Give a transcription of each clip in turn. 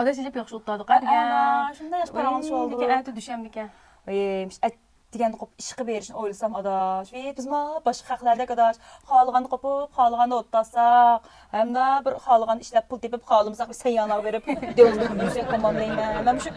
Adaş ilip yaxşı otladık ha degan. Şunda yaş paramız oldu. Degan ati düşəmlikə. Degende qop işqi berişini oylasam adaş. Biz ma başqa xalqlarda adaş, xalığanı qopub, xalığanı otlasaq, hem de bir xalığanı işləp pul tepib, xalımızaq bir seyyanaq verib, devlet yüksek komandayman. Mən şu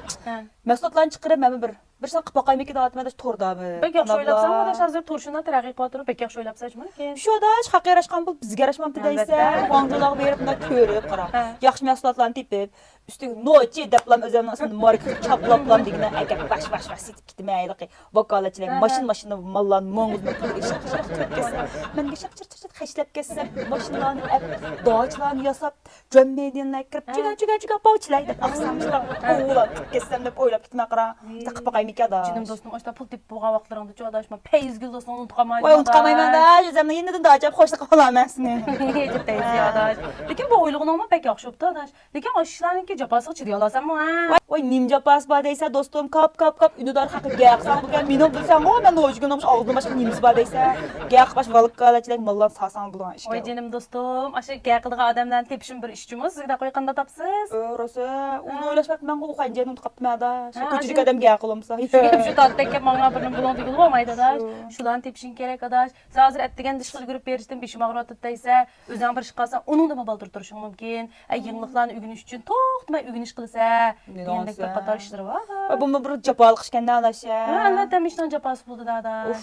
məsudlarını çıxırıb, mən bir şan qıpa qaymı ki dağıtım adaş torda bir. Bək yaxşı oylapsan adaş hazır turşuna tərəqqi qatırıb, bək yaxşı oylapsaçmı ki? Şu adaş haqqı yaraşqan pul bizə yaraşmamdı deysə, qanqılaq verib bunda körüb qara. Yaxşı məsudlarını tepib, üstüge noçi deplam özümün aslında market çaplaplam digine əgər baş sitib gitməydi ki, vokalaçılar maşın mallan monğuz şaq tökəsə. Mən şaq xəşləb kəsəm, maşınlarını əp, dağçılarını yasab, cömmədiyinlər kirib, cügə bağçılaydı. Axsamışlar, oğlan kəsəm də oylab gitmə qara. Taqıp qayım ki adaş. Canım dostum, aşda pul tepib buğa vaxtlarında çox adaşma. Peyizgül dostum unutqamaydım. Oy unutqamayım adaş, özümdən yeniden daha acayip xoşluq olamazsın. Ciddi adaş. Lakin bu oyluğun olma pek yaxşı oldu adaş. Lakin aşıların ki capası çırıyalasan mı ha? Oy nim capas badaysa dostum kap ünüdar haqqı gəqsan bu gəl minib bilsən o mən o gün olmuş ağzım başqa nims badaysa gəq baş balık qalaçılıq mallan sasan bulan işə. Oy canım dostum, aşı gəqılığa adamdan tepişin bir işçimiz. Siz də qoyqanda tapsız. Orası, onu oylaşmaq mən qoyğan canım tutqapdım adaş. Küçük adam gəq olmsa. Şu tatdakı məna birinin bulan tıqılıb olmaydı adaş. Şulan tepişin gerek adaş. Siz hazır etdigen dışqıl görüp berişdim beşim ağrıtıdaysa, özün bir iş qalsan, onun da mı baldır duruşun mümkün. Yığınlıqlarını ügünüş üçün toxtma ügünüş qılsa, deyəndək bir qatar işləri var. Bu bir capalıq işkəndə adaş ya. Əlbəttə mişdən capası buldu da adaş.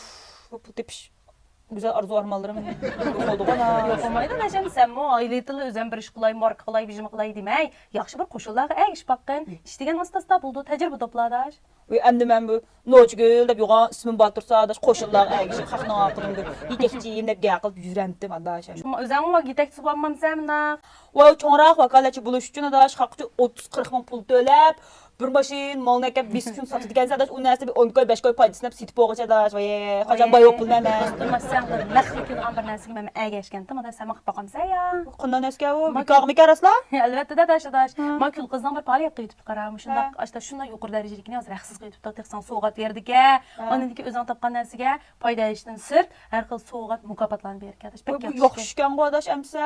Bu tepiş güzel arzu armalarım oldu bana. Yox olmaydı da sən mo ailətilə özün bir iş qılay, marka qılay, bijim qılay demək. Yaxşı bir qoşullarga iş baxqın. İştəgən astasda buldu, təcrübə topladı. Əmdə mən bu Noçgül də yoğan ismim batırsa adaş qoşullar əgişib xaqna aqılımdır. Yetəkçiyim də gəqil yüzrəmdim adaş. Özün o yetəkçi olmamsan da. Vay çoğraq vakalaçı buluş üçün adaş xaqçı 30-40 min pul töləb. Bir maşın malını əkəb 20 gün satı dikən adaş o nəsə bir 10 qoy 5 qoy paydasına sitib oğaç adaş. Vay xacan bay pul mənə. Durmasan nəxli ki ambar nəsə mən əgəşkəndim adaş sən baxamsa ya. Qondan nəsə o biqağımı qarasla? Əlbəttə də adaş. Mən kül qızdan bir paraya qıyıb qaramışında. Aşda şunda yuqur dərəcəlikni az rəxsiz qıyıb təxsən soğuqat verdikə. Onun ki özün tapqan nəsəgə payda işdən sırt hər xil soğuqat mükafatlarını verir adaş. Pək yaxşı işkən qo adaş əmsə.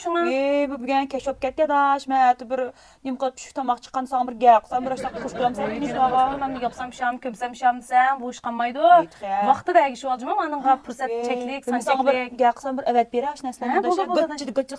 Şuna. Bu bugün keşop getdi adaş. Mən bir nim qılıb şu tamaq çıxan sağ bir gəqsən bir aşağı qoşduram sən nisbağa. Mən yapsam şam, kömsəm şamsan, bu iş qanmaydı. Vaxtı da əgişi olacağım amma onun fürsət çəklik, sən çəklik. Gəqsən bir evet bir aş nəsələn adaş. Qıçı